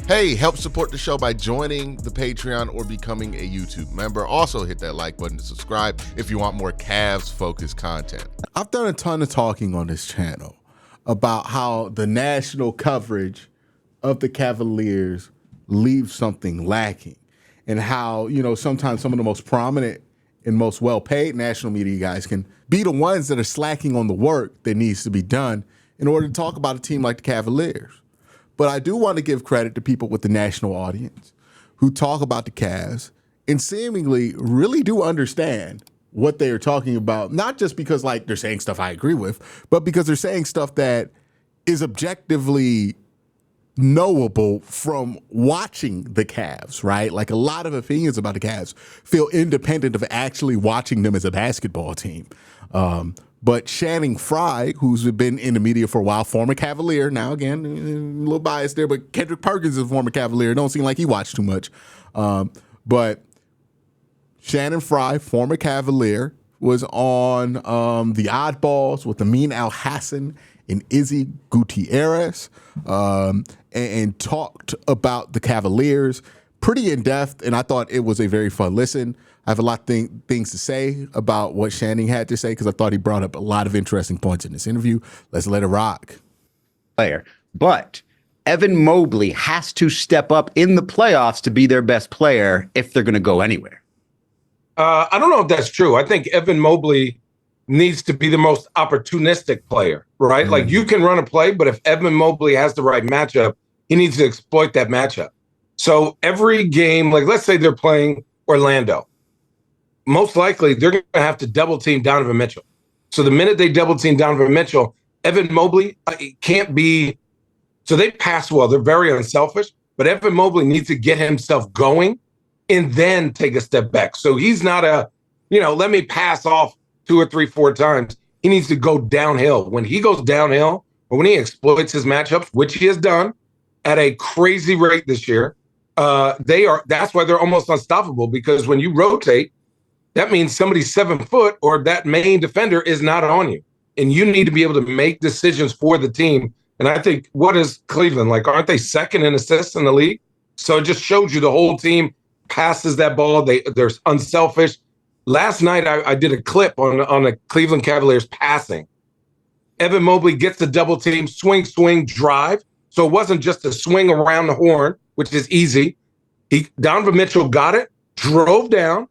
Hey, help support the show by joining the Patreon or becoming a YouTube member. Also hit that like button to subscribe if you want more Cavs-focused content. I've done a ton of talking on this channel about how the national coverage of the Cavaliers leaves something lacking, and how, sometimes some of the most prominent and most well-paid national media guys can be the ones that are slacking on the work that needs to be done in order to talk about a team like the Cavaliers. But I do want to give credit to people with the national audience who talk about the Cavs and seemingly really do understand what they are talking about, not just because they're saying stuff I agree with, but because they're saying stuff that is objectively knowable from watching the Cavs, right? Like, a lot of opinions about the Cavs feel independent of actually watching them as a basketball team. But Frye, who's been in the media for a while, former Cavalier, now again, a little biased there, but Kendrick Perkins is a former Cavalier. Don't seem like he watched too much. But Frye, former Cavalier, was on the Oddballs with Amin Al-Hassan and Izzy Gutierrez, and talked about the Cavaliers pretty in depth, and I thought it was a very fun listen. I have a lot of things to say about what Channing had to say because I thought he brought up a lot of interesting points in this interview. Let's let it rock. But Evan Mobley has to step up in the playoffs to be their best player if they're going to go anywhere. I don't know if that's true. I think Evan Mobley needs to be the most opportunistic player, right? Mm-hmm. Like, you can run a play, but if Evan Mobley has the right matchup, he needs to exploit that matchup. So every game, like let's say they're playing Orlando, most likely they're going to have to double team Donovan Mitchell. So the minute they double team Donovan Mitchell, Evan Mobley can't be. So they pass well. They're very unselfish, but Evan Mobley needs to get himself going and then take a step back. So he's not let me pass off 2 or 3, 4 times. He needs to go downhill. When he goes downhill, or when he exploits his matchups, which he has done at a crazy rate this year, that's why they're almost unstoppable, because when you rotate, that means somebody's 7 foot or that main defender is not on you. And you need to be able to make decisions for the team. And I think, what is Cleveland like? Aren't they second in assists in the league? So it just shows you the whole team passes that ball. They're unselfish. Last night, I did a clip on the Cleveland Cavaliers passing. Evan Mobley gets the double team, swing, drive. So it wasn't just a swing around the horn, which is easy. Donovan Mitchell got it, drove down,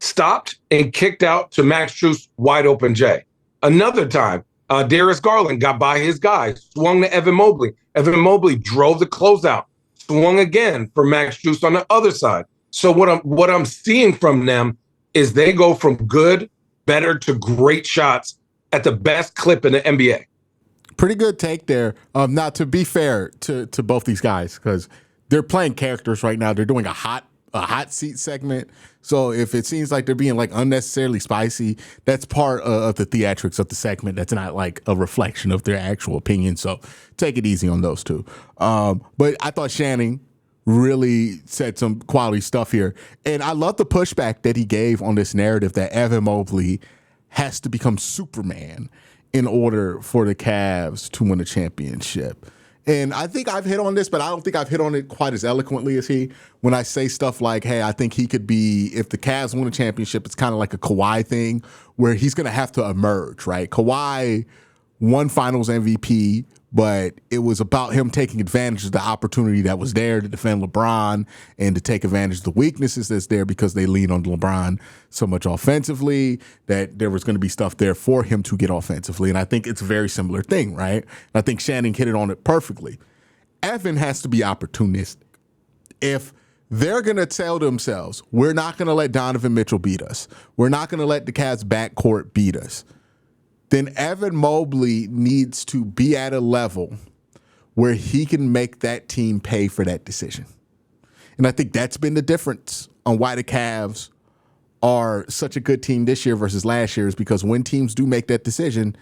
stopped, and kicked out to Max Strus, wide open Jay. Another time, Darius Garland got by his guy, swung to Evan Mobley. Evan Mobley drove the closeout, swung again for Max Strus on the other side. So what I'm seeing from them is they go from good, better to great shots at the best clip in the NBA. Pretty good take there. Now, to be fair to both these guys, because they're playing characters right now. They're doing a hot seat segment. So if it seems like they're being unnecessarily spicy, that's part of the theatrics of the segment. That's not a reflection of their actual opinion. So take it easy on those two. But I thought Channing really said some quality stuff here. And I love the pushback that he gave on this narrative that Evan Mobley has to become Superman in order for the Cavs to win a championship. And I think I've hit on this, but I don't think I've hit on it quite as eloquently as he. When I say stuff like, hey, I think he could be, if the Cavs win a championship, it's kind of like a Kawhi thing where he's going to have to emerge, right? Kawhi won Finals MVP, but it was about him taking advantage of the opportunity that was there to defend LeBron and to take advantage of the weaknesses that's there because they lean on LeBron so much offensively that there was going to be stuff there for him to get offensively. And I think it's a very similar thing, right? And I think Channing hit it on it perfectly. Evan has to be opportunistic. If they're going to tell themselves, we're not going to let Donovan Mitchell beat us, we're not going to let the Cavs backcourt beat us, then Evan Mobley needs to be at a level where he can make that team pay for that decision. And I think that's been the difference on why the Cavs are such a good team this year versus last year, is because when teams do make that decision,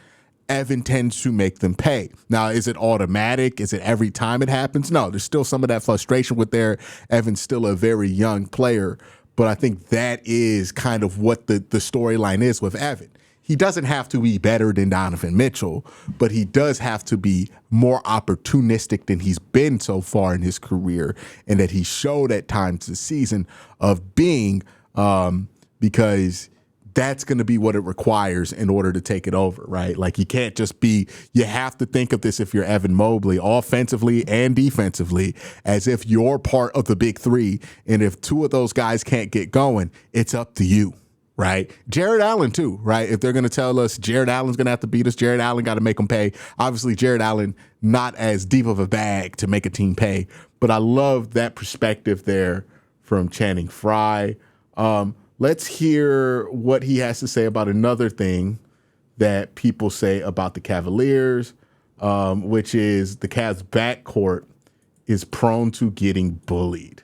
Evan tends to make them pay. Now, is it automatic? Is it every time it happens? No, there's still some of that frustration with there. Evan's still a very young player, but I think that is kind of what the storyline is with Evan. he doesn't have to be better than Donovan Mitchell, but he does have to be more opportunistic than he's been so far in his career, and that he showed at times this season of being, because that's going to be what it requires in order to take it over, right? Like, you can't just be, you have to think of this, if you're Evan Mobley, offensively and defensively, as if you're part of the big three. And if two of those guys can't get going, it's up to you, right? Jared Allen too, right? If they're going to tell us Jared Allen's going to have to beat us, Jared Allen got to make them pay. Obviously, Jared Allen, not as deep of a bag to make a team pay, but I love that perspective there from Channing Frye. Let's hear what he has to say about another thing that people say about the Cavaliers, which is the Cavs' backcourt is prone to getting bullied.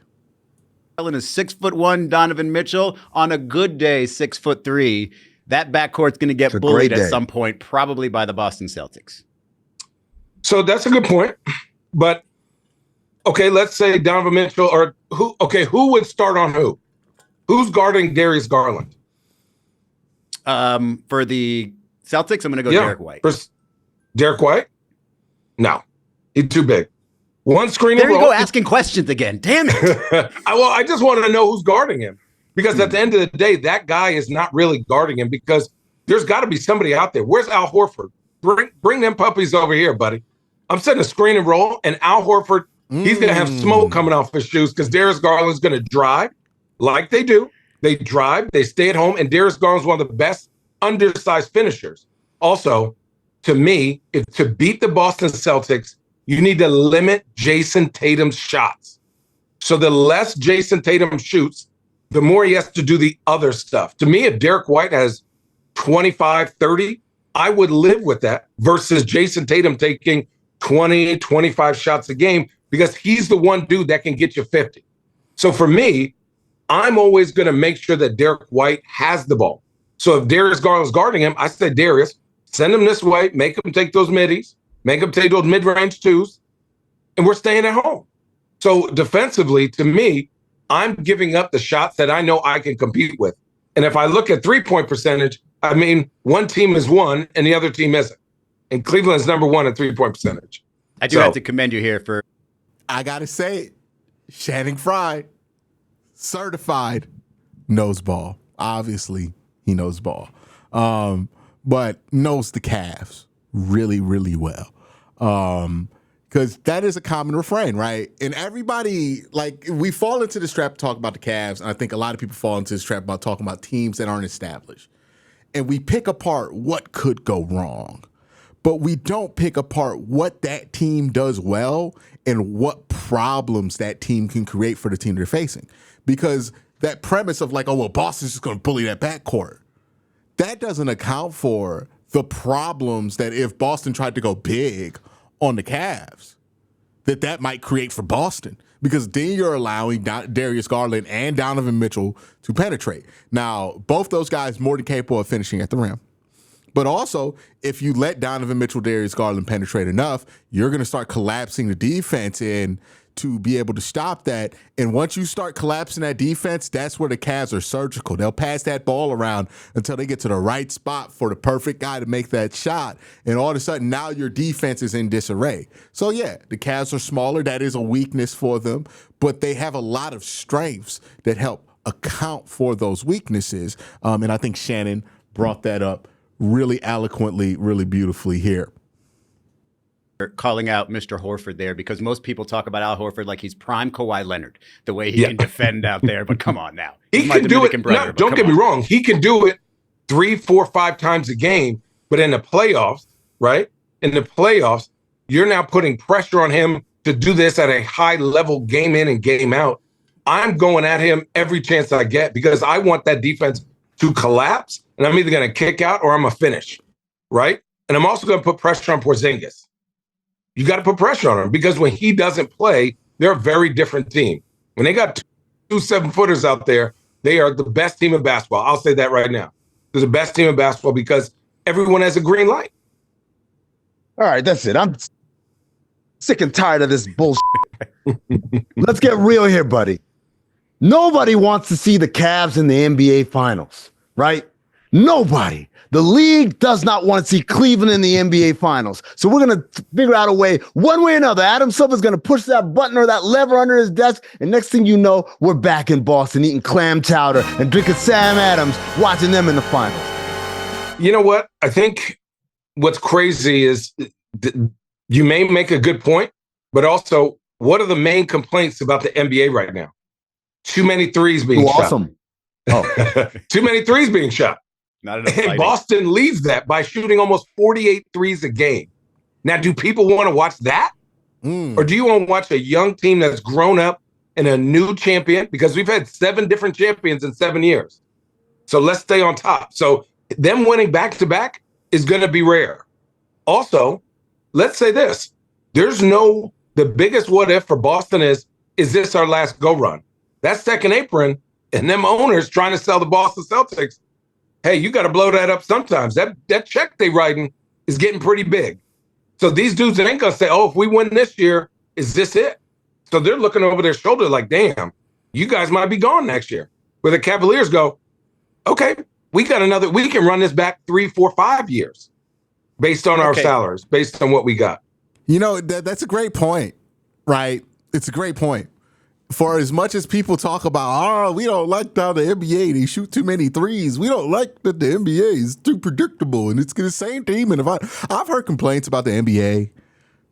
Allen is 6'1", Donovan Mitchell. On a good day, 6'3". That backcourt's going to get bullied at some point, probably by the Boston Celtics. So that's a good point. But, okay, let's say Donovan Mitchell or who would start on who? Who's guarding Darius Garland? For the Celtics, I'm going to go Derek White. Derek White? No, he's too big. One screen. There you go, asking questions again. Damn it. I just want to know who's guarding him, because at the end of the day, that guy is not really guarding him, because there's got to be somebody out there. Where's Al Horford? Bring them puppies over here, buddy. I'm setting a screen and roll, and Al Horford, he's going to have smoke coming off his shoes, because Darius Garland's going to drive. Like they do. They drive, they stay at home, and Darius Garland's one of the best undersized finishers. Also, to me, to beat the Boston Celtics, you need to limit Jason Tatum's shots. So the less Jason Tatum shoots, the more he has to do the other stuff. To me, if Derek White has 25, 30, I would live with that versus Jason Tatum taking 20, 25 shots a game, because he's the one dude that can get you 50. So for me, I'm always going to make sure that Derek White has the ball. So if Darius Garland's guarding him, I say, Darius, send him this way, make him take those middies, make him take those mid-range twos, and we're staying at home. So defensively, to me, I'm giving up the shots that I know I can compete with. And if I look at three-point percentage, I mean, one team is one and the other team isn't. And Cleveland's number one at three-point percentage. I do have to commend you here for... I got to say it. Channing Frye. Certified knows ball. Obviously, he knows ball, but knows the Cavs really, really well. Because that is a common refrain, right? And everybody, like, we fall into this trap to talk about the Cavs, and I think a lot of people fall into this trap about talking about teams that aren't established. And we pick apart what could go wrong, but we don't pick apart what that team does well and what problems that team can create for the team they're facing. Because that premise of like, oh, well, Boston's just going to bully that backcourt, that doesn't account for the problems that if Boston tried to go big on the Cavs, that might create for Boston. Because then you're allowing Darius Garland and Donovan Mitchell to penetrate. Now, both those guys more than capable of finishing at the rim. But also, if you let Donovan Mitchell, Darius Garland penetrate enough, you're going to start collapsing the defense in to be able to stop that. And once you start collapsing that defense, that's where the Cavs are surgical. They'll pass that ball around until they get to the right spot for the perfect guy to make that shot. And all of a sudden, now your defense is in disarray. So, yeah, the Cavs are smaller. That is a weakness for them. But they have a lot of strengths that help account for those weaknesses. And I think Shannon brought that up really eloquently, really beautifully here. Calling out Mr. Horford there, because most people talk about Al Horford like he's prime Kawhi Leonard, the way he can defend out there. But come on now. He can do it. Brother, no, don't get me wrong. He can do it 3, 4, 5 times a game. But in the playoffs, right? In the playoffs, you're now putting pressure on him to do this at a high level, game in and game out. I'm going at him every chance I get because I want that defense to collapse. And I'm either going to kick out or I'm going to finish, right? And I'm also going to put pressure on Porzingis. You got to put pressure on him because when he doesn't play, they're a very different team. When they got two 7-footers out there, they are the best team in basketball. I'll say that right now. They're the best team in basketball because everyone has a green light. All right, that's it. I'm sick and tired of this bullshit. Let's get real here, buddy. Nobody wants to see the Cavs in the NBA Finals, right? Nobody. The league does not want to see Cleveland in the NBA Finals. So we're going to figure out a way, one way or another. Adam Silver's going to push that button or that lever under his desk. And next thing you know, we're back in Boston eating clam chowder and drinking Sam Adams, watching them in the finals. You know what? I think what's crazy is you may make a good point, but also what are the main complaints about the NBA right now? Too many threes being shot. Awesome. Oh. Too many threes being shot. Not enough And fighting. Boston leads that by shooting almost 48 threes a game. Now, do people want to watch that? Or do you want to watch a young team that's grown up and a new champion? Because we've had 7 different champions in 7 years. So let's stay on top. So them winning back-to-back is going to be rare. Also, let's say this. The biggest what if for Boston is this our last go run? That second apron and them owners trying to sell the Boston Celtics, hey, you got to blow that up sometimes. That check they writing is getting pretty big. So these dudes ain't going to say, oh, if we win this year, is this it? So they're looking over their shoulder like, damn, you guys might be gone next year. Where the Cavaliers go, okay, we can run this back 3, 4, 5 years based on our salaries, based on what we got. You know, that's a great point, right? It's a great point. For as much as people talk about, we don't like how the NBA, they shoot too many threes. We don't like that the NBA is too predictable and it's the same team. And I've heard complaints about the NBA,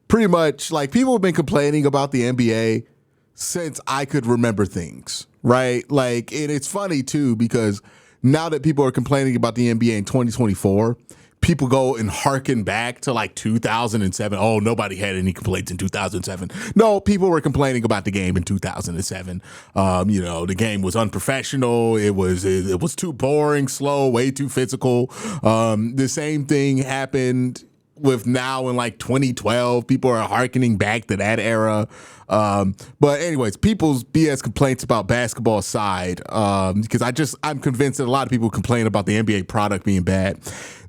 pretty much like people have been complaining about the NBA since I could remember things, right? Like, and it's funny too, because now that people are complaining about the NBA in 2024, people go and harken back to like 2007. Oh, nobody had any complaints in 2007. No, people were complaining about the game in 2007. The game was unprofessional. It was too boring, slow, way too physical. The same thing happened with now in like 2012. People are harkening back to that era. But anyways, people's BS complaints about basketball aside, because I'm convinced that a lot of people complain about the NBA product being bad.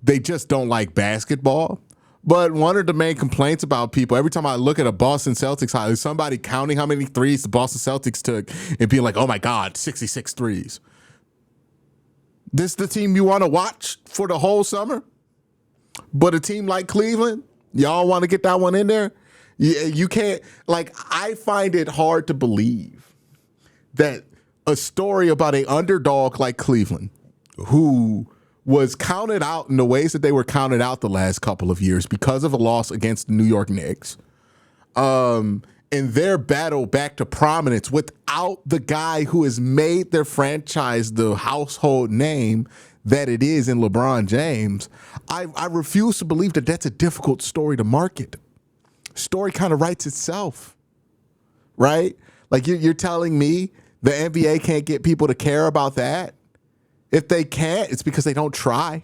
They just don't like basketball. But one of the main complaints about people, every time I look at a Boston Celtics highlight, is somebody counting how many threes the Boston Celtics took and being like, oh my God, 66 threes. This the team you want to watch for the whole summer? But a team like Cleveland, y'all want to get that one in there? You can't, I find it hard to believe that a story about an underdog like Cleveland, who was counted out in the ways that they were counted out the last couple of years because of a loss against the New York Knicks, and their battle back to prominence without the guy who has made their franchise the household name that it is in LeBron James. I refuse to believe that that's a difficult story to market. Story kind of writes itself, right? Like you're telling me the NBA can't get people to care about that? If they can't, it's because they don't try,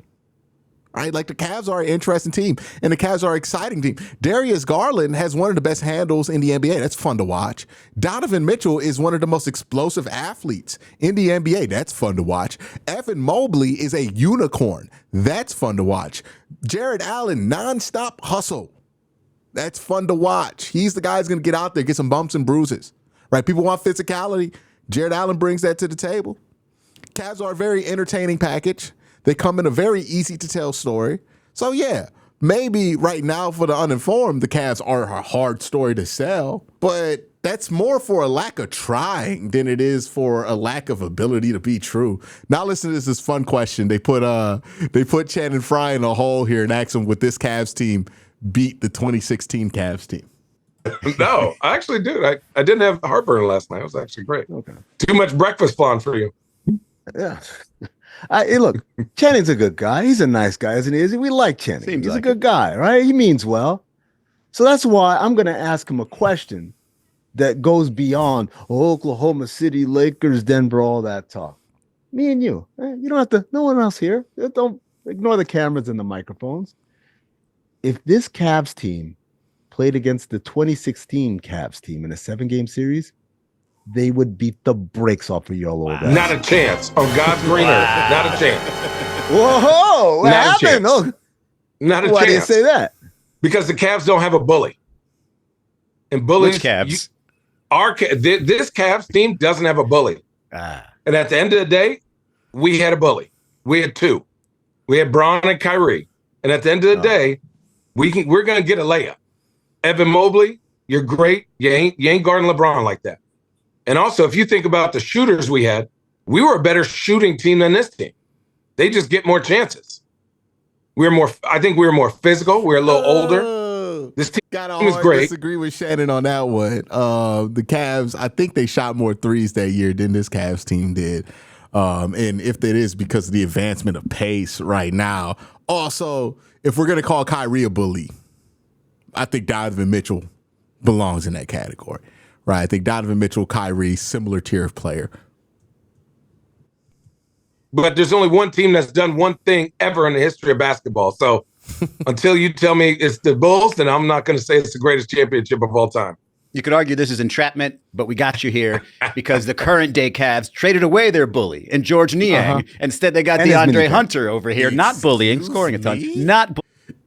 right? Like the Cavs are an interesting team, and the Cavs are an exciting team. Darius Garland has one of the best handles in the NBA. That's fun to watch. Donovan Mitchell is one of the most explosive athletes in the NBA. That's fun to watch. Evan Mobley is a unicorn. That's fun to watch. Jared Allen, nonstop hustle. That's fun to watch. He's the guy who's going to get out there, get some bumps and bruises, right? People want physicality. Jared Allen brings that to the table. Cavs are a very entertaining package. They come in a very easy to tell story. So yeah, maybe right now for the uninformed, the Cavs are a hard story to sell, but that's more for a lack of trying than it is for a lack of ability to be true. Now listen to this fun question. They put Chan and Frye in a hole here and asked them, would this Cavs team beat the 2016 Cavs team? No, I actually do. I didn't have heartburn last night. It was actually great. Okay. Too much breakfast flan for you. Yeah. Look, Channing's a good guy. He's a nice guy, isn't he? We like Channing. He's a good guy, right? He means well. So that's why I'm going to ask him a question that goes beyond Oklahoma City, Lakers, Denver, all that talk. Me and you. You don't have to, no one else here. Don't ignore the cameras and the microphones. If this Cavs team played against the 2016 Cavs team in a 7-game series, they would beat the brakes off of your old ass. Not a chance. On God's green earth. Not a chance. Whoa! What happened? Oh, not a chance. Why do you say that? Because the Cavs don't have a bully. And bullies. Which Cavs? This Cavs team doesn't have a bully. And at the end of the day, we had a bully. We had 2. We had Braun and Kyrie. And at the end of the day, we're going to get a layup. Evan Mobley, you're great. You ain't guarding LeBron like that. And also, if you think about the shooters we had, we were a better shooting team than this team. They just get more chances. I think we were more physical. We're a little older. This team was great. Disagree with Shannon on that one. The Cavs, I think they shot more threes that year than this Cavs team did. And if it is because of the advancement of pace right now. Also, if we're going to call Kyrie a bully, I think Donovan Mitchell belongs in that category. Right? I think Donovan Mitchell, Kyrie, similar tier of player. But there's only one team that's done one thing ever in the history of basketball. So until you tell me it's the Bulls, then I'm not going to say it's the greatest championship of all time. You could argue this is entrapment, but we got you here because the current day Cavs traded away their bully and George Niang. Instead, they got DeAndre Hunter over here. Not bullying, scoring a ton.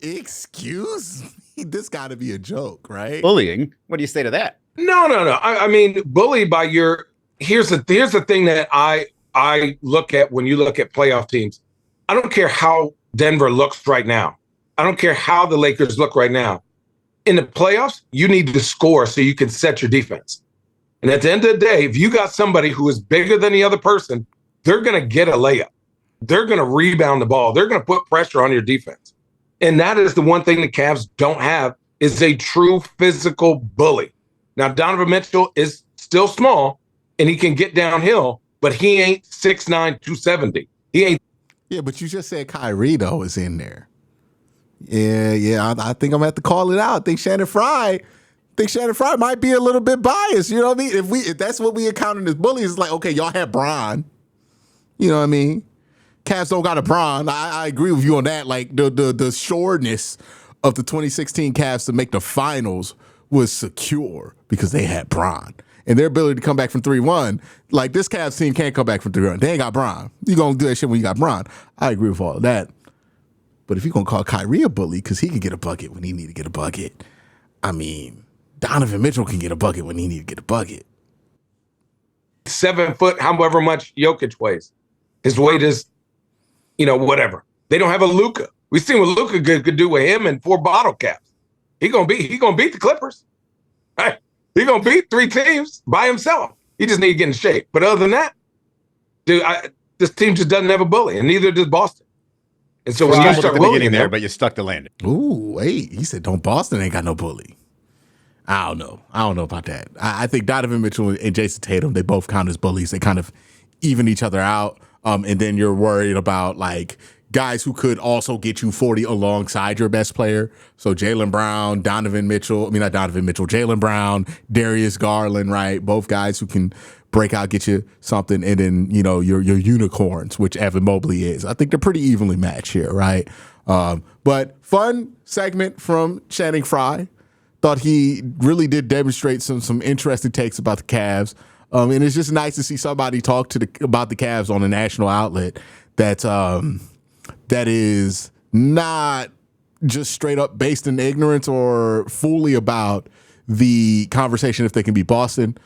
Excuse me? This got to be a joke, right? Bullying? What do you say to that? No. I mean, bully by your – here's the thing that I look at when you look at playoff teams. I don't care how Denver looks right now. I don't care how the Lakers look right now. In the playoffs, you need to score so you can set your defense. And at the end of the day, if you got somebody who is bigger than the other person, they're going to get a layup. They're going to rebound the ball. They're going to put pressure on your defense. And that is the one thing the Cavs don't have is a true physical bully. Now, Donovan Mitchell is still small, and he can get downhill, but he ain't 6'9", 270. He ain't. Yeah, but you just said Kyrie, though, is in there. Yeah. I think I'm going to have to call it out. I think Shannon Frye might be a little bit biased. You know what I mean? If that's what we encountered as bullies, it's like, okay, y'all had Bron. You know what I mean? Cavs don't got a Bron. I agree with you on that. Like the sureness of the 2016 Cavs to make the finals was secure because they had Bron. And their ability to come back from 3-1, like this Cavs team can't come back from 3-1. They ain't got Bron. You going to do that shit when you got Bron. I agree with all of that. But if you're going to call Kyrie a bully because he can get a bucket when he need to get a bucket, I mean, Donovan Mitchell can get a bucket when he need to get a bucket. 7 foot, however much Jokic weighs. His weight is, whatever. They don't have a Luka. We've seen what Luka could do with him and 4 bottle caps. He gonna beat the Clippers. Right? He gonna beat 3 teams by himself. He just need to get in shape. But other than that, dude, this team just doesn't have a bully, and neither does Boston. And so when you start getting there, but you stuck the landing. Ooh, wait. He said, "Don't Boston ain't got no bully." I don't know about that. I think Donovan Mitchell and Jason Tatum, they both count as bullies. They kind of even each other out. And then you're worried about like guys who could also get you 40 alongside your best player. So Jaylen Brown, Jaylen Brown, Darius Garland, right? Both guys who can break out, get you something, and then, your unicorns, which Evan Mobley is. I think they're pretty evenly matched here, right? But fun segment from Channing Frye. Thought he really did demonstrate some interesting takes about the Cavs. And it's just nice to see somebody talk about the Cavs on a national outlet that is not just straight up based in ignorance or fully about the conversation if they can beat Boston.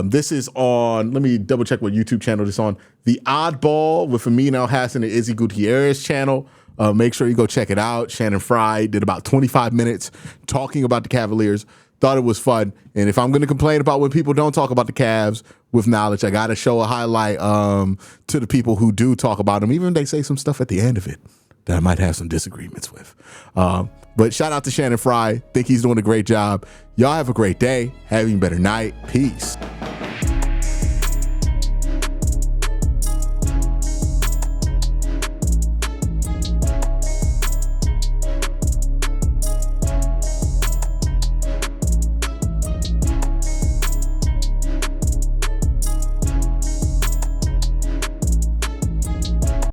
This is on, let me double check what YouTube channel this is on. The Oddball with Amin Elhassan and Izzy Gutierrez channel. Make sure you go check it out. Shannon Frye did about 25 minutes talking about the Cavaliers. Thought it was fun. And if I'm going to complain about when people don't talk about the Cavs with knowledge, I got to show a highlight to the people who do talk about them, even if they say some stuff at the end of it that I might have some disagreements with. But shout out to Shannon Frye. Think he's doing a great job. Y'all have a great day. Have an even better night. Peace.